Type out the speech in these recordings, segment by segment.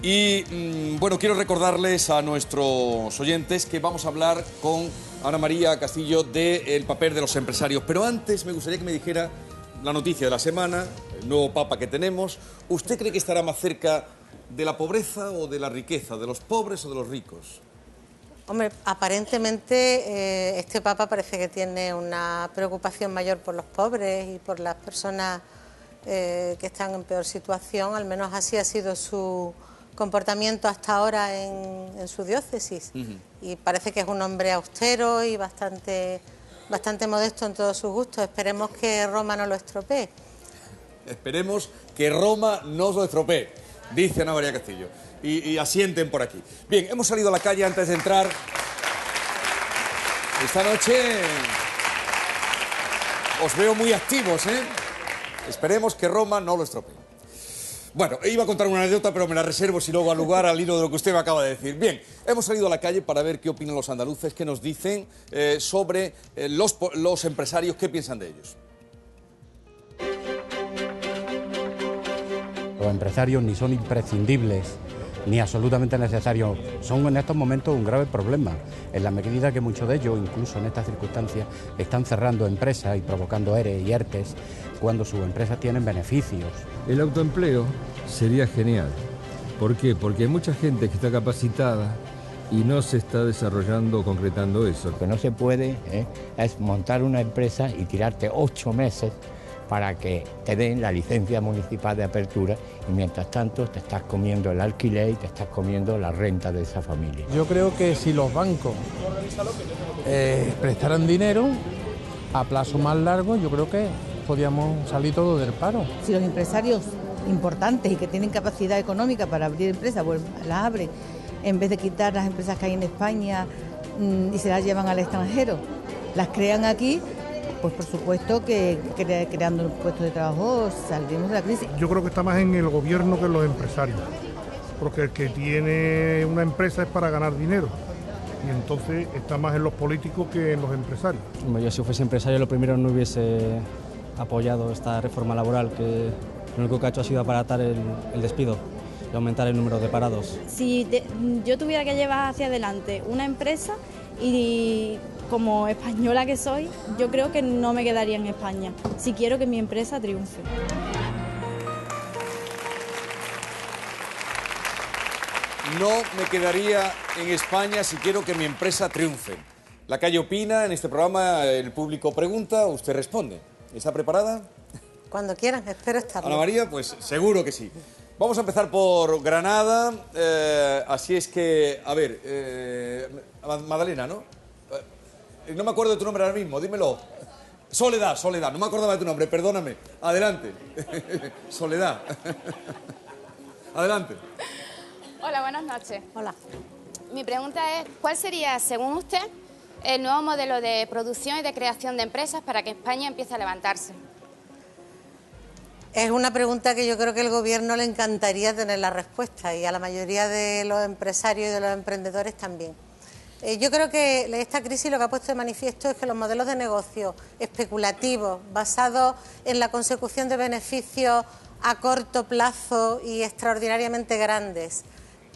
Y bueno, quiero recordarles a nuestros oyentes que vamos a hablar con Ana María Castillo del papel de los empresarios. Pero antes me gustaría que me dijera la noticia de la semana, el nuevo Papa que tenemos. ¿Usted cree que estará más cerca de la pobreza o de la riqueza, de los pobres o de los ricos? Hombre, aparentemente este Papa parece que tiene una preocupación mayor por los pobres y por las personas que están en peor situación. Al menos así ha sido su comportamiento hasta ahora en su diócesis. Y parece que es un hombre austero y bastante modesto en todos sus gustos. Esperemos que Roma no lo estropee. Esperemos que Roma no lo estropee, dice Ana María Castillo. Y asienten por aquí. Bien, hemos salido a la calle antes de entrar. Esta noche os veo muy activos, ¿eh? Esperemos que Roma no lo estropee. Bueno, iba a contar una anécdota, pero me la reservo si luego al lugar al hilo de lo que usted me acaba de decir. Bien, hemos salido a la calle para ver qué opinan los andaluces, qué nos dicen sobre los empresarios, qué piensan de ellos. Los empresarios ni son imprescindibles ni absolutamente necesarios. Son en estos momentos un grave problema, en la medida que muchos de ellos, incluso en estas circunstancias, están cerrando empresas y provocando ERE y ERTES cuando sus empresas tienen beneficios. El autoempleo sería genial. ¿Por qué? Porque hay mucha gente que está capacitada y no se está desarrollando o concretando eso. Lo que no se puede es montar una empresa y tirarte 8 meses para que te den la licencia municipal de apertura y mientras tanto te estás comiendo el alquiler y te estás comiendo la renta de esa familia. Yo creo que si los bancos prestaran dinero a plazo más largo, yo creo que podríamos salir todos del paro. Si los empresarios importantes y que tienen capacidad económica para abrir empresas, pues las abren, en vez de quitar las empresas que hay en España y se las llevan al extranjero, las crean aquí, pues por supuesto que creando puestos de trabajo saldremos de la crisis. Yo creo que está más en el gobierno que en los empresarios, porque el que tiene una empresa es para ganar dinero, y entonces está más en los políticos que en los empresarios. Yo si fuese empresario lo primero no hubiese apoyado esta reforma laboral, que lo único que ha hecho ha sido abaratar el despido y aumentar el número de parados. Si yo tuviera que llevar hacia adelante una empresa y como española que soy, yo creo que no me quedaría en España, si quiero que mi empresa triunfe. No me quedaría en España si quiero que mi empresa triunfe. La calle opina, en este programa el público pregunta, usted responde. ¿Está preparada? Cuando quieran, espero estarlo. Ana María, pues seguro que sí. Vamos a empezar por Granada, así es que, a ver, Madalena, ¿no? No me acuerdo de tu nombre ahora mismo, dímelo. Soledad, no me acordaba de tu nombre, perdóname. Adelante. Soledad. Adelante. Hola, buenas noches. Hola. Mi pregunta es, ¿cuál sería, según usted, el nuevo modelo de producción y de creación de empresas para que España empiece a levantarse? Es una pregunta que yo creo que al Gobierno le encantaría tener la respuesta y a la mayoría de los empresarios y de los emprendedores también. Yo creo que esta crisis lo que ha puesto de manifiesto es que los modelos de negocio especulativos, basados en la consecución de beneficios a corto plazo y extraordinariamente grandes,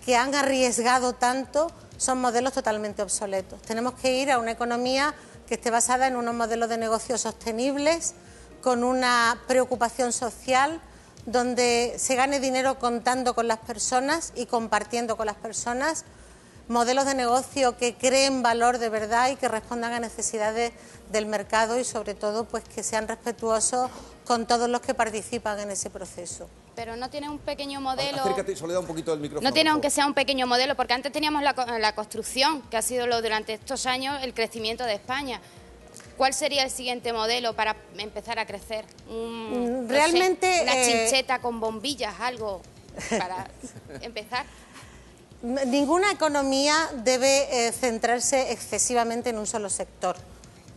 que han arriesgado tanto, son modelos totalmente obsoletos. Tenemos que ir a una economía que esté basada en unos modelos de negocio sostenibles, con una preocupación social, donde se gane dinero contando con las personas y compartiendo con las personas, modelos de negocio que creen valor de verdad y que respondan a necesidades del mercado y sobre todo pues que sean respetuosos con todos los que participan en ese proceso. Pero no tiene un pequeño modelo... Acércate, Soledad, un poquito del micrófono. No tiene aunque sea un pequeño modelo, porque antes teníamos la construcción, que ha sido durante estos años el crecimiento de España. ¿Cuál sería el siguiente modelo para empezar a crecer? Realmente... No sé, una chincheta con bombillas, algo para empezar. Ninguna economía debe centrarse excesivamente en un solo sector.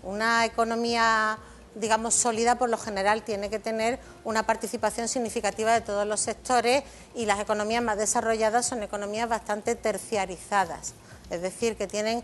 Una economía, digamos, sólida por lo general tiene que tener una participación significativa de todos los sectores y las economías más desarrolladas son economías bastante terciarizadas, es decir, que tienen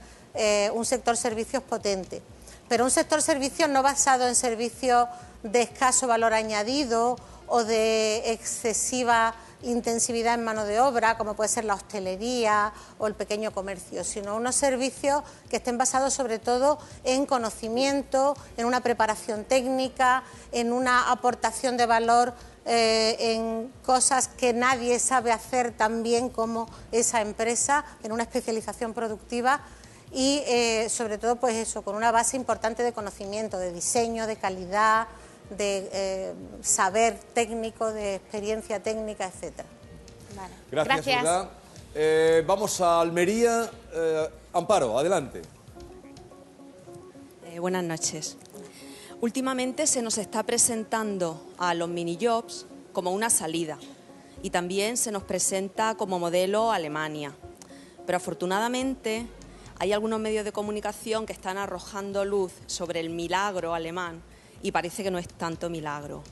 un sector servicios potente. Pero un sector servicios no basado en servicios de escaso valor añadido o de excesiva intensividad en mano de obra, como puede ser la hostelería o el pequeño comercio, sino unos servicios que estén basados sobre todo en conocimiento, en una preparación técnica, en una aportación de valor en cosas que nadie sabe hacer tan bien como esa empresa, en una especialización productiva y sobre todo pues eso, con una base importante de conocimiento, de diseño, de calidad, de saber técnico, de experiencia técnica, etc. Vale. Gracias. Soledad. Vamos a Almería. Amparo, adelante. Buenas noches. Últimamente se nos está presentando a los minijobs como una salida y también se nos presenta como modelo Alemania. Pero afortunadamente hay algunos medios de comunicación que están arrojando luz sobre el milagro alemán y parece que no es tanto milagro.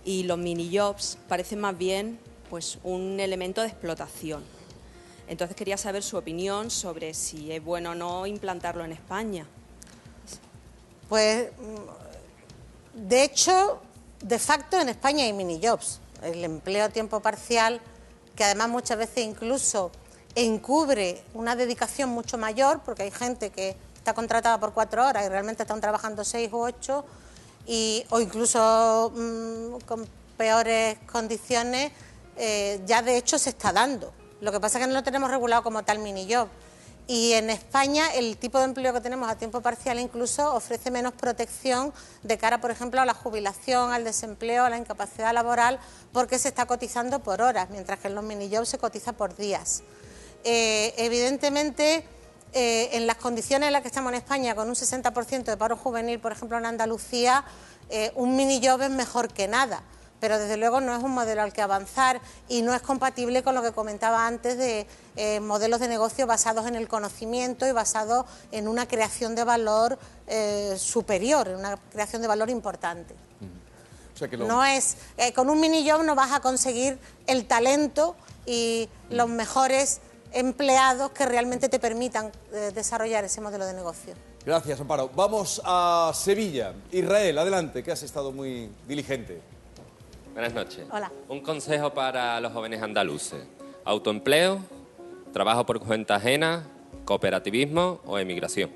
Y los minijobs parecen más bien pues, un elemento de explotación. Entonces quería saber su opinión sobre si es bueno o no implantarlo en España. Pues, de hecho, de facto en España hay minijobs. El empleo a tiempo parcial, que además muchas veces incluso encubre una dedicación mucho mayor, porque hay gente que está contratada por 4 horas y realmente están trabajando 6 u 8, o incluso con peores condiciones, ya de hecho se está dando. Lo que pasa es que no lo tenemos regulado como tal minijob. Y en España el tipo de empleo que tenemos a tiempo parcial incluso ofrece menos protección de cara, por ejemplo, a la jubilación, al desempleo, a la incapacidad laboral, porque se está cotizando por horas, mientras que en los minijobs se cotiza por días. Evidentemente, en las condiciones en las que estamos en España, con un 60% de paro juvenil, por ejemplo en Andalucía, un minijob es mejor que nada. Pero desde luego no es un modelo al que avanzar y no es compatible con lo que comentaba antes de modelos de negocio basados en el conocimiento y basados en una creación de valor superior, en una creación de valor importante. O sea que no es, con un minijob no vas a conseguir el talento y los mejores empleados que realmente te permitan desarrollar ese modelo de negocio. Gracias, Amparo. Vamos a Sevilla. Israel, adelante, que has estado muy diligente. Buenas noches. Hola. Un consejo para los jóvenes andaluces. Autoempleo, trabajo por cuenta ajena, cooperativismo o emigración.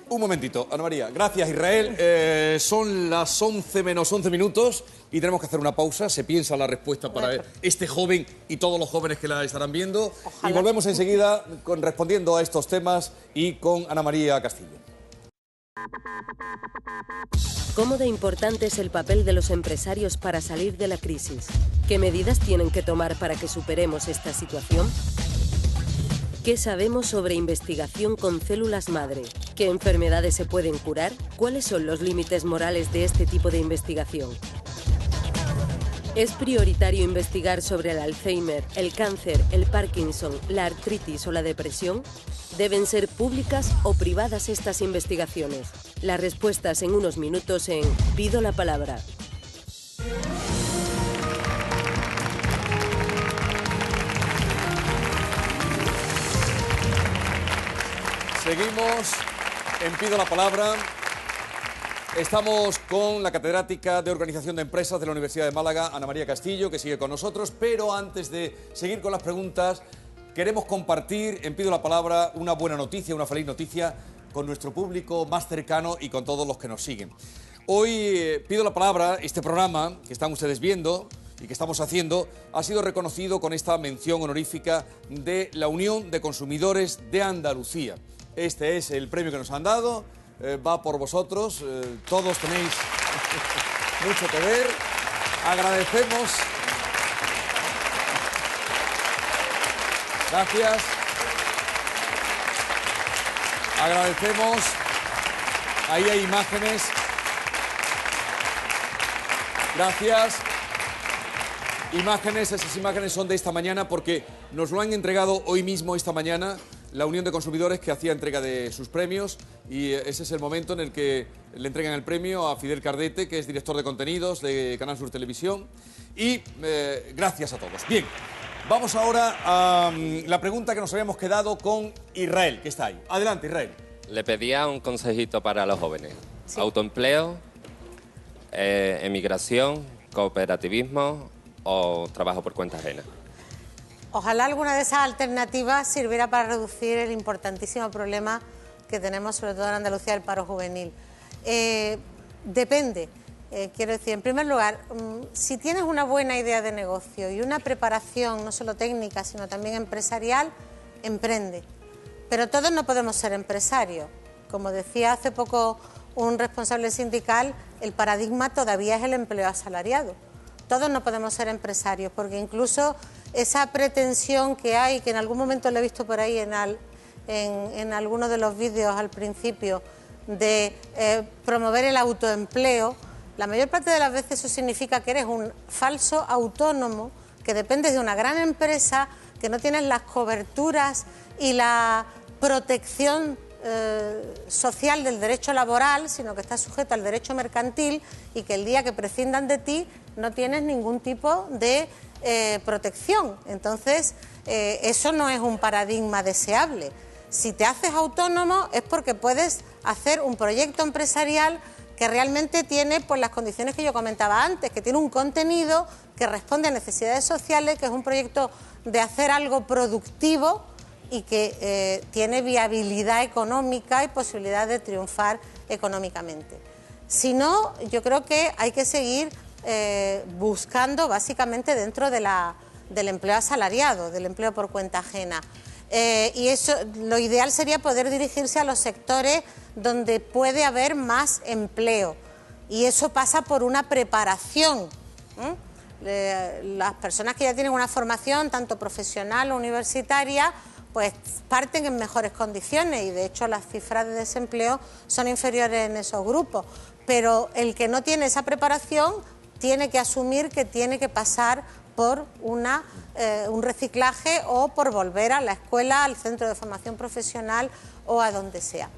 Un momentito, Ana María. Gracias, Israel. Son las 11 menos 11 minutos y tenemos que hacer una pausa. Se piensa la respuesta para este joven y todos los jóvenes que la estarán viendo. Ojalá. Y volvemos enseguida respondiendo a estos temas y con Ana María Castillo. ¿Cómo de importante es el papel de los empresarios para salir de la crisis? ¿Qué medidas tienen que tomar para que superemos esta situación? ¿Qué sabemos sobre investigación con células madre? ¿Qué enfermedades se pueden curar? ¿Cuáles son los límites morales de este tipo de investigación? ¿Es prioritario investigar sobre el Alzheimer, el cáncer, el Parkinson, la artritis o la depresión? ¿Deben ser públicas o privadas estas investigaciones? Las respuestas en unos minutos en Pido la Palabra. Seguimos en Pido la Palabra. Estamos con la catedrática de Organización de Empresas de la Universidad de Málaga, Ana María Castillo, que sigue con nosotros. Pero antes de seguir con las preguntas, queremos compartir en Pido la Palabra una buena noticia, una feliz noticia con nuestro público más cercano y con todos los que nos siguen. Hoy Pido la Palabra, este programa que están ustedes viendo y que estamos haciendo, ha sido reconocido con esta mención honorífica de la Unión de Consumidores de Andalucía. Este es el premio que nos han dado, va por vosotros, todos tenéis mucho que ver. Agradecemos. Gracias. Agradecemos. Ahí hay imágenes. Gracias. Imágenes, esas imágenes son de esta mañana porque nos lo han entregado hoy mismo, esta mañana, la Unión de Consumidores, que hacía entrega de sus premios, y ese es el momento en el que le entregan el premio a Fidel Cardete, que es director de contenidos de Canal Sur Televisión, y gracias a todos. Bien, vamos ahora a la pregunta que nos habíamos quedado con Israel, que está ahí. Adelante, Israel. Le pedía un consejito para los jóvenes. Sí. Autoempleo, emigración, cooperativismo o trabajo por cuenta ajena. Ojalá alguna de esas alternativas sirviera para reducir el importantísimo problema que tenemos, sobre todo en Andalucía, del paro juvenil. Depende. Quiero decir, en primer lugar, si tienes una buena idea de negocio y una preparación no solo técnica, sino también empresarial, emprende. Pero todos no podemos ser empresarios. Como decía hace poco un responsable sindical, el paradigma todavía es el empleo asalariado. Todos no podemos ser empresarios, porque incluso esa pretensión que hay, que en algún momento lo he visto por ahí en algunos de los vídeos al principio, de promover el autoempleo, la mayor parte de las veces eso significa que eres un falso autónomo, que dependes de una gran empresa, que no tienes las coberturas y la protección social del derecho laboral, sino que estás sujeto al derecho mercantil y que el día que prescindan de ti no tienes ningún tipo de protección. Entonces, eso no es un paradigma deseable. Si te haces autónomo es porque puedes hacer un proyecto empresarial que realmente tiene pues, las condiciones que yo comentaba antes, que tiene un contenido que responde a necesidades sociales, que es un proyecto de hacer algo productivo y que tiene viabilidad económica y posibilidad de triunfar económicamente. Si no, yo creo que hay que seguir buscando básicamente dentro del empleo asalariado, del empleo por cuenta ajena. Y eso, lo ideal sería poder dirigirse a los sectores donde puede haber más empleo, y eso pasa por una preparación. Las personas que ya tienen una formación, tanto profesional o universitaria, pues parten en mejores condiciones, y de hecho las cifras de desempleo son inferiores en esos grupos. Pero el que no tiene esa preparación tiene que asumir que tiene que pasar por un reciclaje o por volver a la escuela, al centro de formación profesional o a donde sea.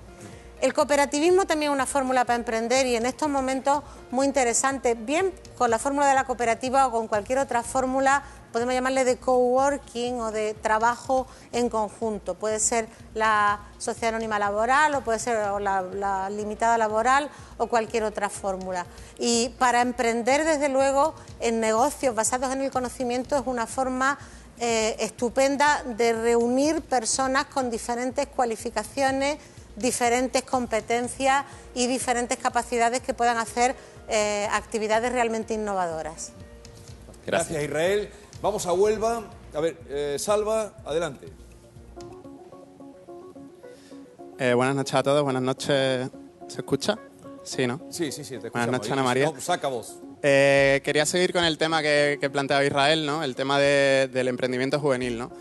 El cooperativismo también es una fórmula para emprender, y en estos momentos muy interesante, bien con la fórmula de la cooperativa o con cualquier otra fórmula, podemos llamarle de coworking o de trabajo en conjunto. Puede ser la sociedad anónima laboral o puede ser la limitada laboral o cualquier otra fórmula. Y para emprender, desde luego, en negocios basados en el conocimiento es una forma estupenda de reunir personas con diferentes cualificaciones, diferentes competencias y diferentes capacidades que puedan hacer actividades realmente innovadoras. Gracias, Israel. Vamos a Huelva. A ver, Salva, adelante. Buenas noches a todos, buenas noches. ¿Se escucha? Sí, ¿no? Sí, te escuchamos. Buenas noches, Ana María. No, saca voz. Quería seguir con el tema que planteaba Israel, ¿no? El tema del emprendimiento juvenil, ¿no?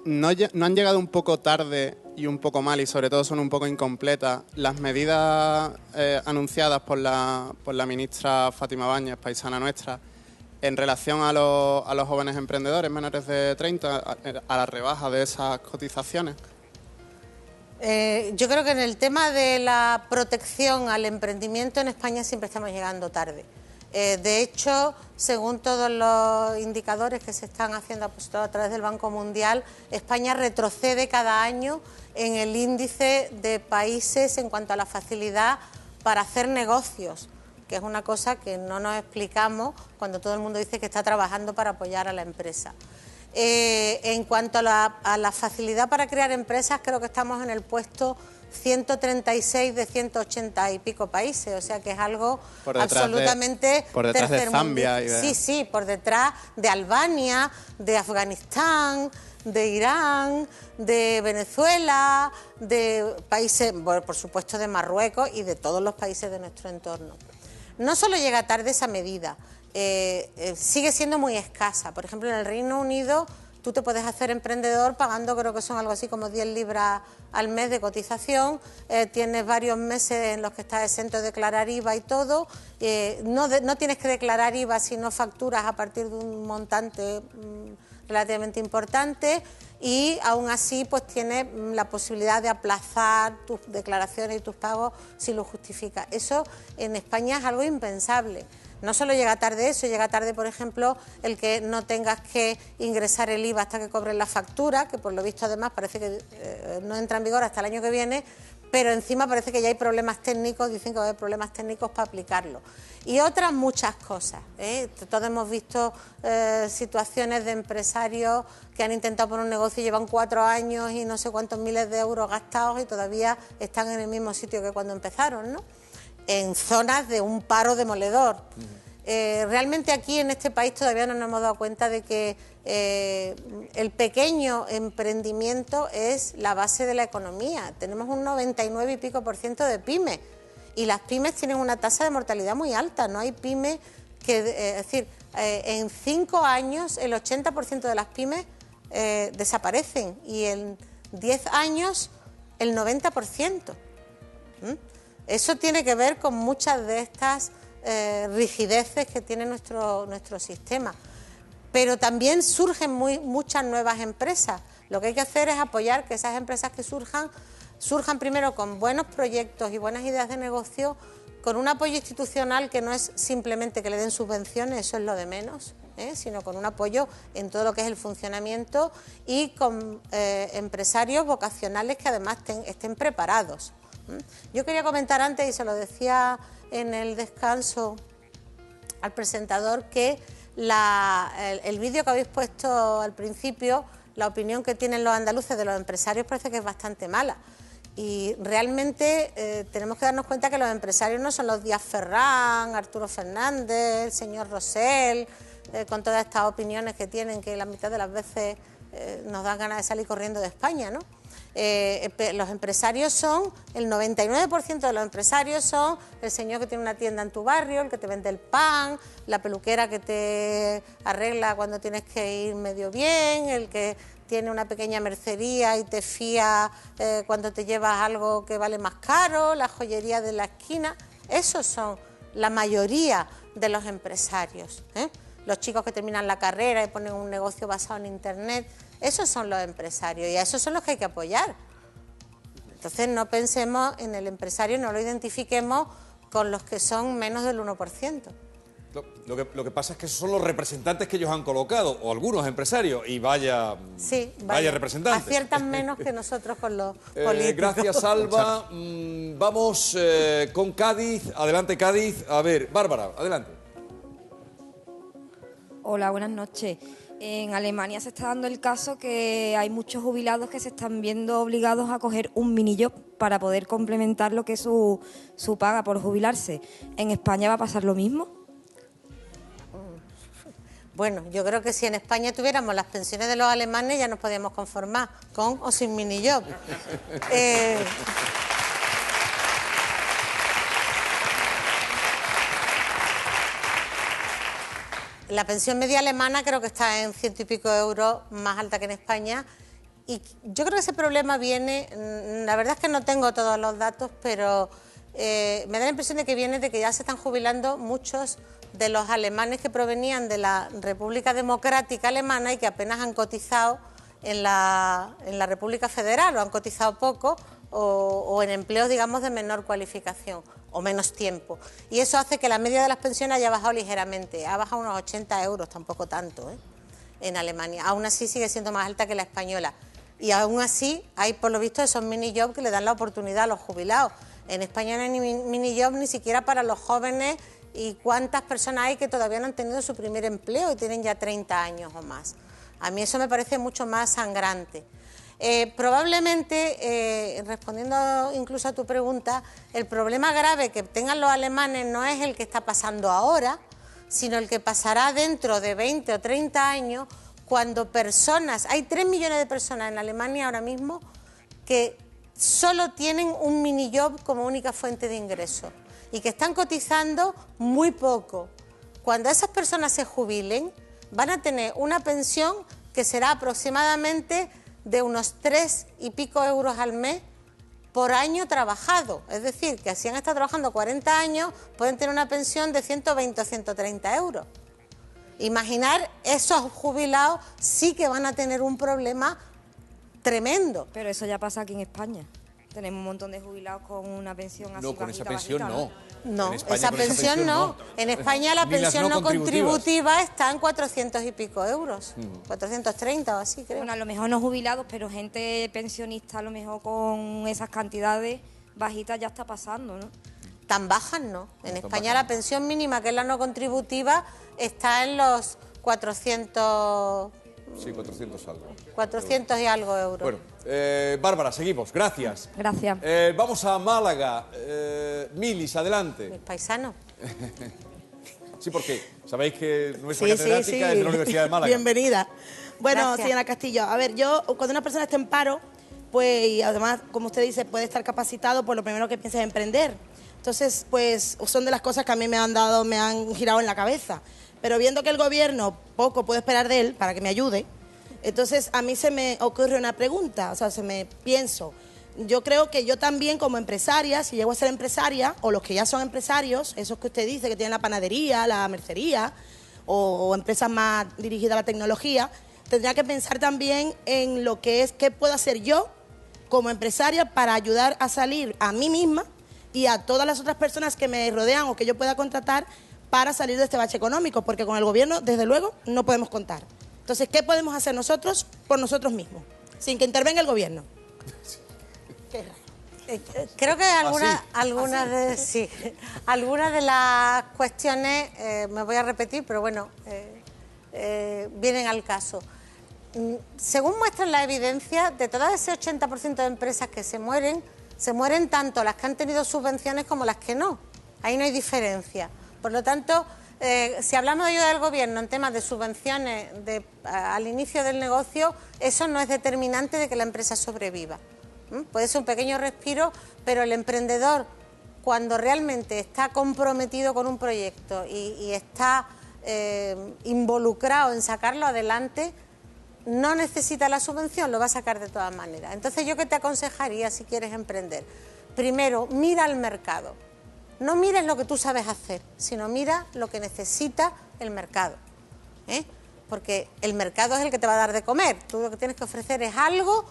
¿No han llegado un poco tarde y un poco mal, y sobre todo son un poco incompletas, las medidas anunciadas por la ministra Fátima Báñez, paisana nuestra, en relación a los jóvenes emprendedores menores de 30, a la rebaja de esas cotizaciones? Yo creo que en el tema de la protección al emprendimiento en España siempre estamos llegando tarde. De hecho, según todos los indicadores que se están haciendo a través del Banco Mundial, España retrocede cada año en el índice de países en cuanto a la facilidad para hacer negocios, que es una cosa que no nos explicamos cuando todo el mundo dice que está trabajando para apoyar a la empresa. En cuanto a la facilidad para crear empresas, creo que estamos en el puesto 136 de 180 y pico países, o sea que es algo absolutamente por detrás de Zambia y de... Sí, por detrás de Albania, de Afganistán, de Irán, de Venezuela, de países, bueno, por supuesto de Marruecos y de todos los países de nuestro entorno. No solo llega tarde esa medida, sigue siendo muy escasa. Por ejemplo, en el Reino Unido tú te puedes hacer emprendedor pagando, creo que son algo así como 10 libras al mes de cotización, tienes varios meses en los que estás exento de declarar IVA y todo, no tienes que declarar IVA si no facturas a partir de un montante relativamente importante, y aún así pues tienes la posibilidad de aplazar tus declaraciones y tus pagos si lo justificas. Eso en España es algo impensable. No solo llega tarde eso, llega tarde, por ejemplo, el que no tengas que ingresar el IVA hasta que cobres la factura, que por lo visto además parece que no entra en vigor hasta el año que viene, pero encima parece que ya hay problemas técnicos, dicen que va a haber problemas técnicos para aplicarlo. Y otras muchas cosas, ¿eh? Todos hemos visto situaciones de empresarios que han intentado poner un negocio y llevan 4 años y no sé cuántos miles de euros gastados y todavía están en el mismo sitio que cuando empezaron, ¿no? En zonas de un paro demoledor. Realmente aquí en este país todavía no nos hemos dado cuenta de que el pequeño emprendimiento es la base de la economía. Tenemos un 99 y pico % de pymes y las pymes tienen una tasa de mortalidad muy alta. No hay pymes que, es decir, en 5 años el 80% de las pymes desaparecen y en 10 años el 90%. Eso tiene que ver con muchas de estas rigideces que tiene nuestro sistema. Pero también surgen muchas nuevas empresas. Lo que hay que hacer es apoyar que esas empresas que surjan primero con buenos proyectos y buenas ideas de negocio, con un apoyo institucional que no es simplemente que le den subvenciones, eso es lo de menos, sino con un apoyo en todo lo que es el funcionamiento y con empresarios vocacionales que además estén preparados. Yo quería comentar antes, y se lo decía en el descanso al presentador, que el vídeo que habéis puesto al principio, la opinión que tienen los andaluces de los empresarios parece que es bastante mala. Y realmente tenemos que darnos cuenta que los empresarios no son los Díaz Ferrán, Arturo Fernández, el señor Rosell, con todas estas opiniones que tienen, que la mitad de las veces nos dan ganas de salir corriendo de España, ¿no? Los empresarios son, el 99% de los empresarios son el señor que tiene una tienda en tu barrio, el que te vende el pan, la peluquera que te arregla cuando tienes que ir medio bien, el que tiene una pequeña mercería y te fía cuando te llevas algo que vale más caro, la joyería de la esquina. Esos son la mayoría de los empresarios, ¿eh? Los chicos que terminan la carrera y ponen un negocio basado en Internet, esos son los empresarios y a esos son los que hay que apoyar. Entonces no pensemos en el empresario, no lo identifiquemos con los que son menos del 1%. Lo que pasa es que esos son los representantes que ellos han colocado, o algunos empresarios, y vaya representantes. Aciertan menos que nosotros con los políticos. Gracias, Alba. Vamos con Cádiz. Adelante, Cádiz. A ver, Bárbara, adelante. Hola, buenas noches. En Alemania se está dando el caso que hay muchos jubilados que se están viendo obligados a coger un minijob para poder complementar lo que es su paga por jubilarse. ¿En España va a pasar lo mismo? Bueno, yo creo que si en España tuviéramos las pensiones de los alemanes ya nos podíamos conformar, con o sin minijob. La pensión media alemana creo que está en 100 y pico euros, más alta que en España. Y yo creo que ese problema viene, la verdad es que no tengo todos los datos, pero me da la impresión de que viene de que ya se están jubilando muchos de los alemanes que provenían de la República Democrática Alemana y que apenas han cotizado en la República Federal, o han cotizado poco, o en empleos, digamos, de menor cualificación o menos tiempo. Y eso hace que la media de las pensiones haya bajado ligeramente, ha bajado unos 80 euros, tampoco tanto, en Alemania. Aún así sigue siendo más alta que la española. Y aún así hay, por lo visto, esos mini-jobs que le dan la oportunidad a los jubilados. En España no hay ni mini-jobs ni siquiera para los jóvenes, y cuántas personas hay que todavía no han tenido su primer empleo y tienen ya 30 años o más. A mí eso me parece mucho más sangrante. Probablemente, respondiendo incluso a tu pregunta, el problema grave que tengan los alemanes no es el que está pasando ahora, sino el que pasará dentro de 20 o 30 años, cuando hay 3 millones de personas en Alemania ahora mismo que solo tienen un minijob como única fuente de ingreso y que están cotizando muy poco. Cuando esas personas se jubilen, van a tener una pensión que será aproximadamente de unos 3 y pico euros al mes por año trabajado. Es decir, que si han estado trabajando 40 años, pueden tener una pensión de 120 o 130 euros. Imaginar, esos jubilados sí que van a tener un problema tremendo. Pero eso ya pasa aquí en España. Tenemos un montón de jubilados con una pensión así. No, con esa pensión no. No, esa pensión no. En España la pensión no contributiva está en 400 y pico euros. 430 o así, creo. Bueno, a lo mejor no jubilados, pero gente pensionista a lo mejor con esas cantidades bajitas ya está pasando, ¿no? Tan bajas no. En España la pensión mínima, que es la no contributiva, está en los 400... Sí, 400 algo. 400 y algo euros. Bueno, Bárbara, seguimos. Gracias. Gracias. Vamos a Málaga. Milis, adelante. Mis paisanos. Sí, porque sabéis que nuestra Sí, catedrática es de la Universidad de Málaga. Bienvenida. Bueno, Gracias. señora Castillo, a ver, yo cuando una persona está en paro, pues, y además, como usted dice, puede estar capacitado, pues lo primero que piensa es emprender. Entonces, pues, son de las cosas que a mí me han girado en la cabeza. Pero viendo que el gobierno poco puedo esperar de él para que me ayude, entonces a mí se me ocurre una pregunta, o sea, pienso, yo creo que yo también como empresaria, si llego a ser empresaria, o los que ya son empresarios, esos que usted dice que tienen la panadería, la mercería, o empresas más dirigidas a la tecnología, tendría que pensar también en lo que es, qué puedo hacer yo como empresaria para ayudar a salir a mí misma y a todas las otras personas que me rodean o que yo pueda contratar para salir de este bache económico, porque con el gobierno, desde luego, no podemos contar. Entonces, ¿qué podemos hacer nosotros por nosotros mismos, sin que intervenga el gobierno? Creo que algunas de las cuestiones, me voy a repetir, pero bueno, vienen al caso. Según muestran la evidencia, de todas ese 80% de empresas que se mueren tanto las que han tenido subvenciones como las que no. Ahí no hay diferencia. Por lo tanto, si hablamos de ayuda del gobierno en temas de subvenciones al inicio del negocio, eso no es determinante de que la empresa sobreviva. Puede ser un pequeño respiro, pero el emprendedor, cuando realmente está comprometido con un proyecto y está involucrado en sacarlo adelante, no necesita la subvención, lo va a sacar de todas maneras. Entonces, ¿yo qué te aconsejaría si quieres emprender? Primero, mira al mercado. No mires lo que tú sabes hacer, sino mira lo que necesita el mercado. Porque el mercado es el que te va a dar de comer. Tú lo que tienes que ofrecer es algo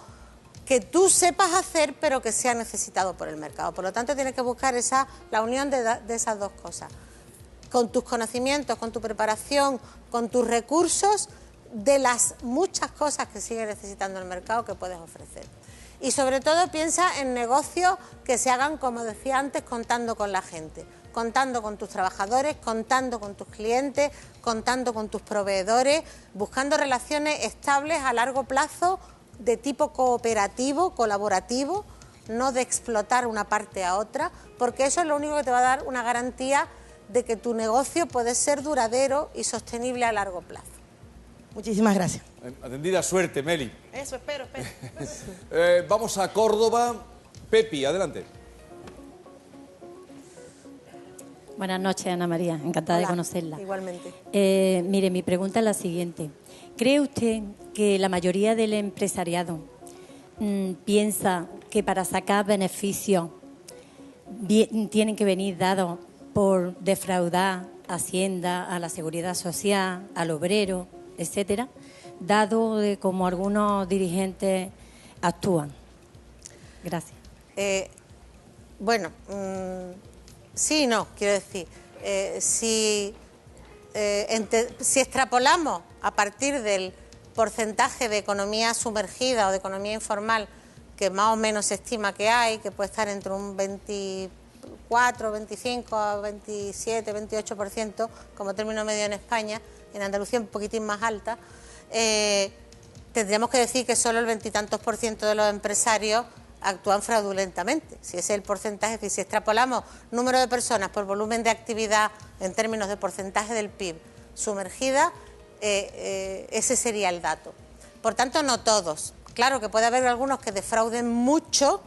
que tú sepas hacer, pero que sea necesitado por el mercado. Por lo tanto, tienes que buscar la unión de esas dos cosas. Con tus conocimientos, con tu preparación, con tus recursos, de las muchas cosas que sigue necesitando el mercado que puedes ofrecer. Y sobre todo piensa en negocios que se hagan, como decía antes, contando con la gente, contando con tus trabajadores, contando con tus clientes, contando con tus proveedores, buscando relaciones estables a largo plazo de tipo cooperativo, colaborativo, no de explotar una parte a otra, porque eso es lo único que te va a dar una garantía de que tu negocio puede ser duradero y sostenible a largo plazo. Muchísimas gracias. Atendida suerte, Meli. Eso, espero. Vamos a Córdoba. Pepi, adelante. Buenas noches, Ana María. Encantada de conocerla. Igualmente. Mire, mi pregunta es la siguiente. ¿Cree usted que la mayoría del empresariado piensa que para sacar beneficios tienen que venir dados por defraudar a Hacienda, a la Seguridad Social, al obrero, etcétera, dado de cómo algunos dirigentes actúan? Gracias. Sí y no, quiero decir. Si extrapolamos a partir del porcentaje de economía sumergida o de economía informal que más o menos se estima que hay, que puede estar entre un 24, 25, 27, 28% como término medio en España, en Andalucía un poquitín más alta, tendríamos que decir que solo el 20 y tantos % de los empresarios actúan fraudulentamente. Si ese es el porcentaje, es decir, si extrapolamos número de personas por volumen de actividad en términos de porcentaje del PIB sumergida, ese sería el dato. Por tanto, no todos. Claro que puede haber algunos que defrauden mucho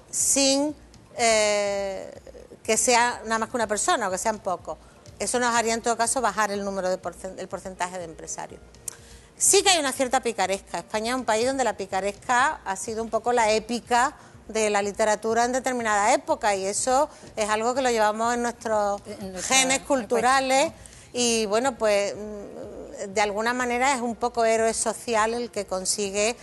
sin que sea nada más que una persona o que sean pocos. Eso nos haría en todo caso bajar el número del porcentaje de empresarios. Sí que hay una cierta picaresca. España es un país donde la picaresca ha sido un poco la épica de la literatura en determinada época, y eso es algo que lo llevamos en nuestros genes culturales y bueno, pues de alguna manera es un poco héroe social el que consigue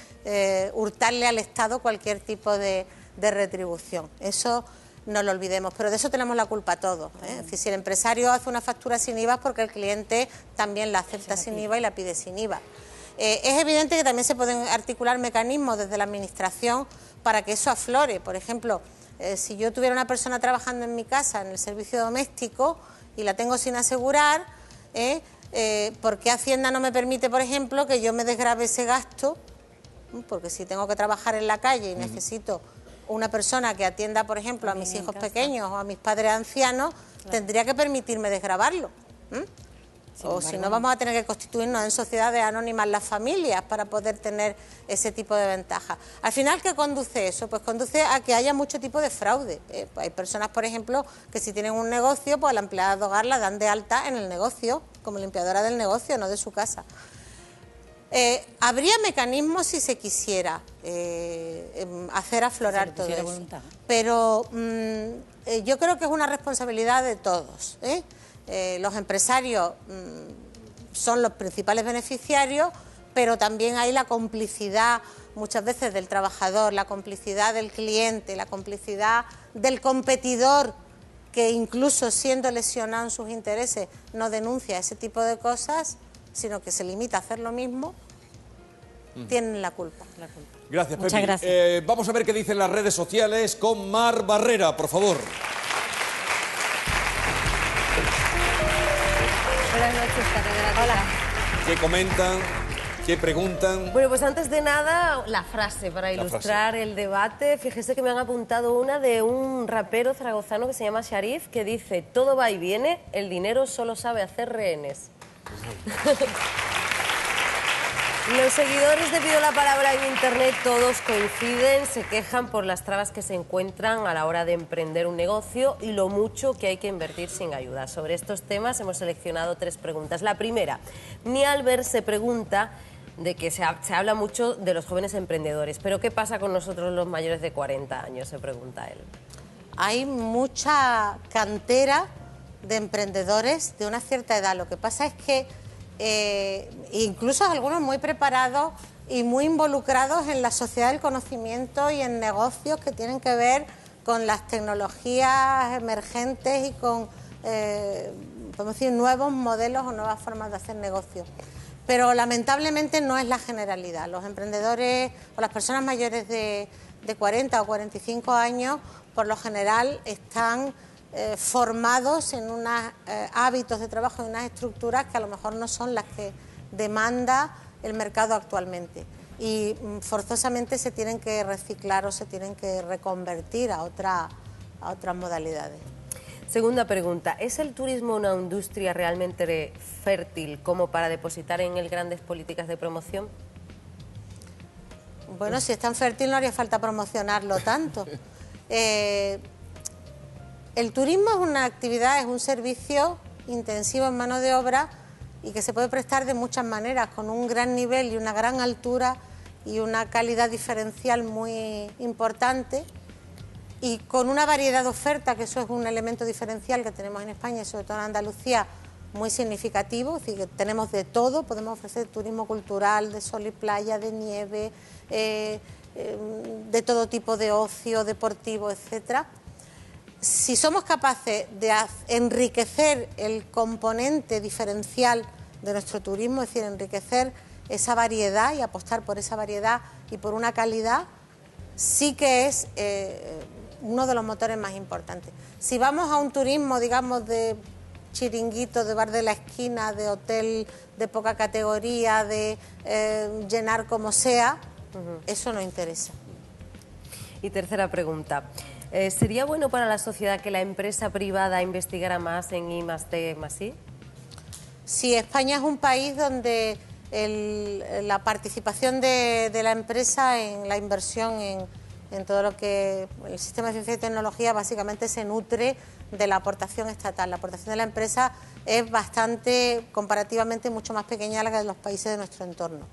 hurtarle al Estado cualquier tipo de retribución. Eso no lo olvidemos, pero de eso tenemos la culpa todos. Es decir, si el empresario hace una factura sin IVA es porque el cliente también la acepta sin IVA y la pide sin IVA. Es evidente que también se pueden articular mecanismos desde la Administración para que eso aflore. Por ejemplo, Si yo tuviera una persona trabajando en mi casa en el servicio doméstico y la tengo sin asegurar, ¿por qué Hacienda no me permite, por ejemplo, que yo me desgrave ese gasto? Porque si tengo que trabajar en la calle y necesito una persona que atienda, por ejemplo, a mis hijos pequeños o a mis padres ancianos, tendría que permitirme desgravarlo. O si no, vamos a tener que constituirnos en sociedades anónimas las familias para poder tener ese tipo de ventajas. Al final, ¿qué conduce eso? Pues conduce a que haya mucho tipo de fraude. Hay personas, por ejemplo, que si tienen un negocio, pues a la empleada de hogar la dan de alta en el negocio, como limpiadora del negocio, no de su casa. Habría mecanismos si se quisiera hacer aflorar todo eso. Pero yo creo que es una responsabilidad de todos, los empresarios son los principales beneficiarios, pero también hay la complicidad muchas veces del trabajador, la complicidad del cliente, la complicidad del competidor, que incluso siendo lesionado en sus intereses no denuncia ese tipo de cosas, sino que se limita a hacer lo mismo. Tienen la culpa. Gracias, Pepi. Muchas gracias. Vamos a ver qué dicen las redes sociales con Mar Barrera, por favor. Buenas noches, catedrática. Hola. ¿Qué comentan? ¿Qué preguntan? Bueno, pues antes de nada, la frase para ilustrar el debate. Fíjese que me han apuntado una de un rapero zaragozano que se llama Sharif, que dice: todo va y viene, el dinero solo sabe hacer rehenes. Los seguidores de Pido la Palabra en Internet todos coinciden, se quejan por las trabas que se encuentran a la hora de emprender un negocio y lo mucho que hay que invertir sin ayuda. Sobre estos temas hemos seleccionado 3 preguntas. La primera, Ni Albert se pregunta de que se habla mucho de los jóvenes emprendedores, pero ¿qué pasa con nosotros los mayores de 40 años?, se pregunta él. Hay mucha cantera de emprendedores de una cierta edad. Lo que pasa es que incluso algunos muy preparados y muy involucrados en la sociedad del conocimiento y en negocios que tienen que ver con las tecnologías emergentes y con podemos decir, nuevos modelos o nuevas formas de hacer negocio. Pero lamentablemente no es la generalidad. Los emprendedores o las personas mayores de 40 o 45 años, por lo general, están formados en unos hábitos de trabajo, en unas estructuras que a lo mejor no son las que demanda el mercado actualmente. Y forzosamente se tienen que reciclar o se tienen que reconvertir a otras modalidades. Segunda pregunta, ¿es el turismo una industria realmente fértil como para depositar en él grandes políticas de promoción? Bueno, si es tan fértil no haría falta promocionarlo tanto. El turismo es una actividad, es un servicio intensivo en mano de obra y que se puede prestar de muchas maneras, con un gran nivel y una gran altura y una calidad diferencial muy importante, y con una variedad de oferta, que eso es un elemento diferencial que tenemos en España y sobre todo en Andalucía muy significativo. Es decir, que tenemos de todo, podemos ofrecer turismo cultural, de sol y playa, de nieve, de todo tipo de ocio, deportivo, etcétera. Si somos capaces de enriquecer el componente diferencial de nuestro turismo, es decir, enriquecer esa variedad y apostar por esa variedad y por una calidad, sí que es uno de los motores más importantes. Si vamos a un turismo, digamos, de chiringuito, de bar de la esquina, de hotel de poca categoría, de llenar como sea, eso no interesa. Y tercera pregunta, ¿sería bueno para la sociedad que la empresa privada investigara más en I+D+I? Sí, España es un país donde la participación de la empresa en la inversión en todo lo que el sistema de ciencia y tecnología básicamente se nutre de la aportación estatal. La aportación de la empresa es bastante, comparativamente, mucho más pequeña a la que de los países de nuestro entorno.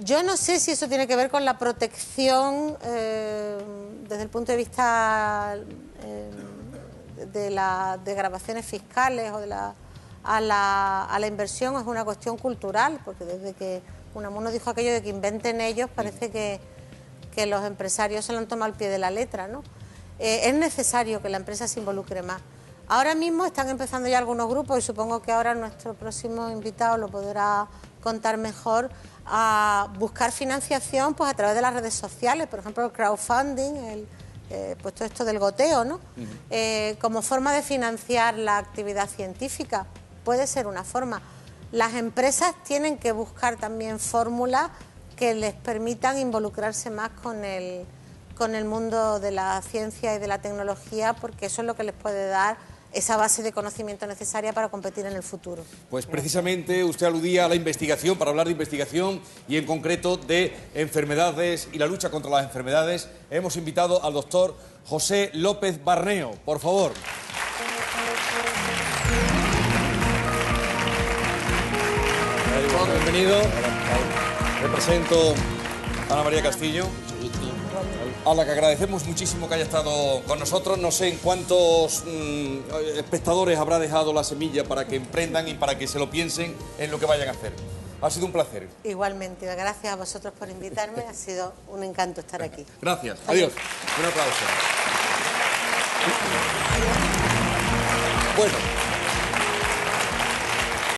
Yo no sé si eso tiene que ver con la protección desde el punto de vista de las desgravaciones fiscales o a la inversión. Es una cuestión cultural, porque desde que Unamuno dijo aquello de que inventen ellos, parece que los empresarios se lo han tomado al pie de la letra, ¿no? Es necesario que la empresa se involucre más. Ahora mismo están empezando ya algunos grupos y supongo que ahora nuestro próximo invitado lo podrá contar mejor, a buscar financiación pues a través de las redes sociales, por ejemplo el crowdfunding, pues todo esto del goteo, ¿no? Como forma de financiar la actividad científica, puede ser una forma. Las empresas tienen que buscar también fórmulas que les permitan involucrarse más con el mundo de la ciencia y de la tecnología, porque eso es lo que les puede dar esa base de conocimiento necesaria para competir en el futuro. Pues precisamente usted aludía a la investigación, para hablar de investigación y en concreto de enfermedades y la lucha contra las enfermedades, hemos invitado al doctor José López Barneo. Por favor. Bienvenido. Le presento a Ana María Castillo, a la que agradecemos muchísimo que haya estado con nosotros. No sé en cuántos espectadores habrá dejado la semilla para que emprendan y para que se lo piensen en lo que vayan a hacer. Ha sido un placer. Igualmente, gracias a vosotros por invitarme, ha sido un encanto estar aquí. Gracias, adiós. Un aplauso. Bueno.